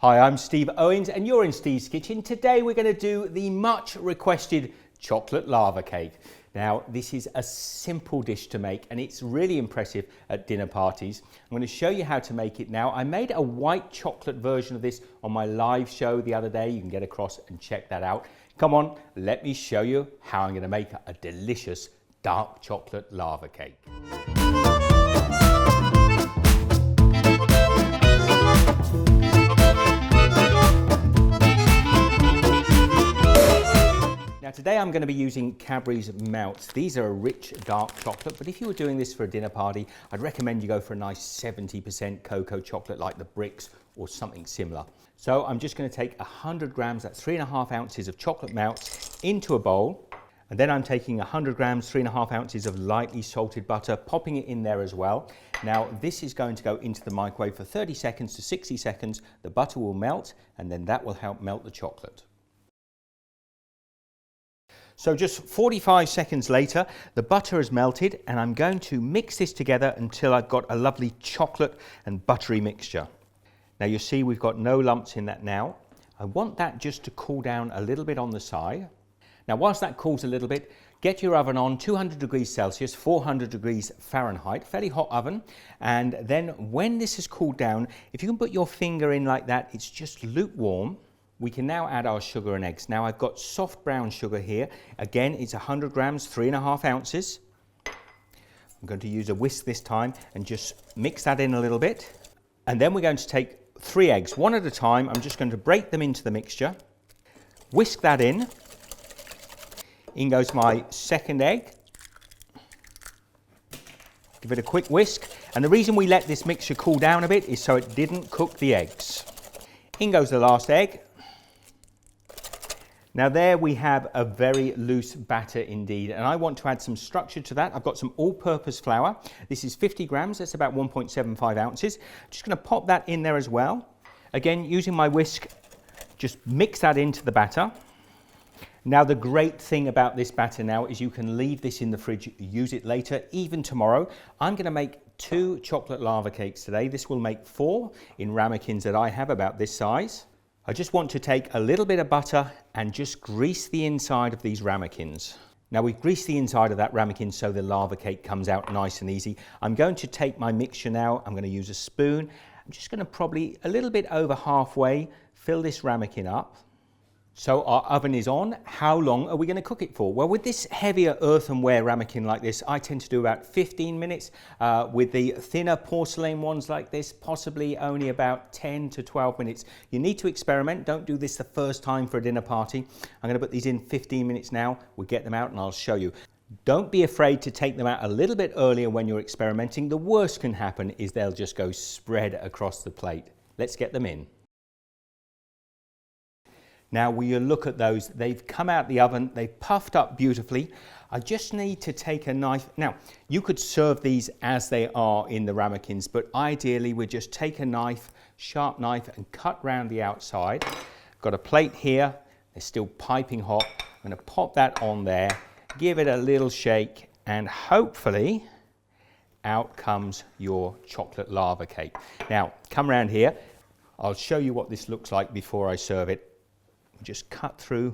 Hi, I'm Steve Owens and you're in Steve's Kitchen. Today we're going to do the much requested chocolate lava cake. Now this is a simple dish to make and it's really impressive at dinner parties. I'm going to show you how to make it now. I made a white chocolate version of this on my live show the other day. You can get across and check that out. Come on, let me show you how I'm going to make a delicious dark chocolate lava cake. Now today I'm going to be using Cadbury's Melts. These are a rich dark chocolate, but if you were doing this for a dinner party, I'd recommend you go for a nice 70% cocoa chocolate like the bricks or something similar. So I'm just going to take 100 grams, that's 3.5 ounces of chocolate melts into a bowl. And then I'm taking 100 grams, 3.5 ounces of lightly salted butter, popping it in there as well. Now this is going to go into the microwave for 30 seconds to 60 seconds. The butter will melt and then that will help melt the chocolate. So just 45 seconds later, the butter has melted and I'm going to mix this together until I've got a lovely chocolate and buttery mixture. Now you'll see we've got no lumps in that now. I want that just to cool down a little bit on the side. Now whilst that cools a little bit, get your oven on 200 degrees Celsius, 400 degrees Fahrenheit, fairly hot oven. And then when this has cooled down, if you can put your finger in like that, it's just lukewarm. We can now add our sugar and eggs. Now I've got soft brown sugar here. Again, it's 100 grams, 3.5 ounces. I'm going to use a whisk this time and just mix that in a little bit. And then we're going to take 3 eggs, one at a time. I'm just going to break them into the mixture. Whisk that in. In goes my second egg. Give it a quick whisk. And the reason we let this mixture cool down a bit is so it didn't cook the eggs. In goes the last egg. Now there we have a very loose batter indeed, and I want to add some structure to that. I've got some all-purpose flour. This is 50 grams, that's about 1.75 ounces. Just going to pop that in there as well. Again, using my whisk, just mix that into the batter. Now the great thing about this batter now is you can leave this in the fridge, use it later, even tomorrow. I'm going to make 2 chocolate lava cakes today. This will make 4 in ramekins that I have about this size. I just want to take a little bit of butter and just grease the inside of these ramekins. Now we've greased the inside of that ramekin so the lava cake comes out nice and easy. I'm going to take my mixture now. I'm going to use a spoon. I'm just going to probably a little bit over halfway fill this ramekin up. So our oven is on. How long are we going to cook it for? Well, with this heavier earthenware ramekin like this, I tend to do about 15 minutes. With the thinner porcelain ones like this, possibly only about 10 to 12 minutes. You need to experiment. Don't do this the first time for a dinner party. I'm going to put these in 15 minutes now. We'll get them out and I'll show you. Don't be afraid to take them out a little bit earlier when you're experimenting. The worst can happen is they'll just go spread across the plate. Let's get them in. Now when you look at those, they've come out the oven, they've puffed up beautifully. I just need to take a knife. Now, you could serve these as they are in the ramekins, but ideally we just take a knife, sharp knife, and cut round the outside. Got a plate here, they're still piping hot. I'm going to pop that on there, give it a little shake, and hopefully out comes your chocolate lava cake. Now, come round here. I'll show you what this looks like before I serve it. Just cut through,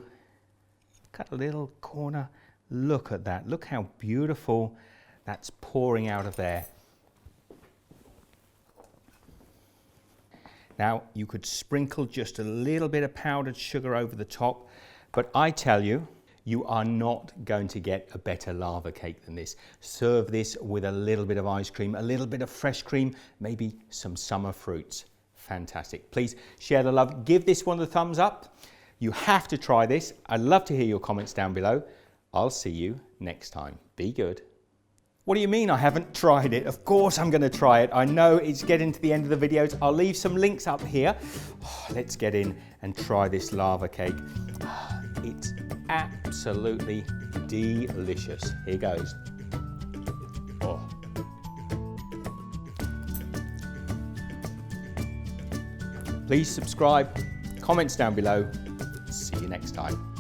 cut a little corner. Look at that. Look how beautiful that's pouring out of there. Now you could sprinkle just a little bit of powdered sugar over the top, but I tell you, you are not going to get a better lava cake than this. Serve this with a little bit of ice cream, a little bit of fresh cream, maybe some summer fruits. Fantastic. Please share the love. Give this one the thumbs up. You have to try this. I'd love to hear your comments down below. I'll see you next time. Be good. What do you mean I haven't tried it? Of course I'm going to try it. I know it's getting to the end of the videos. I'll leave some links up here. Oh, let's get in and try this lava cake. It's absolutely delicious. Here goes. Oh. Please subscribe, comments down below. See you next time.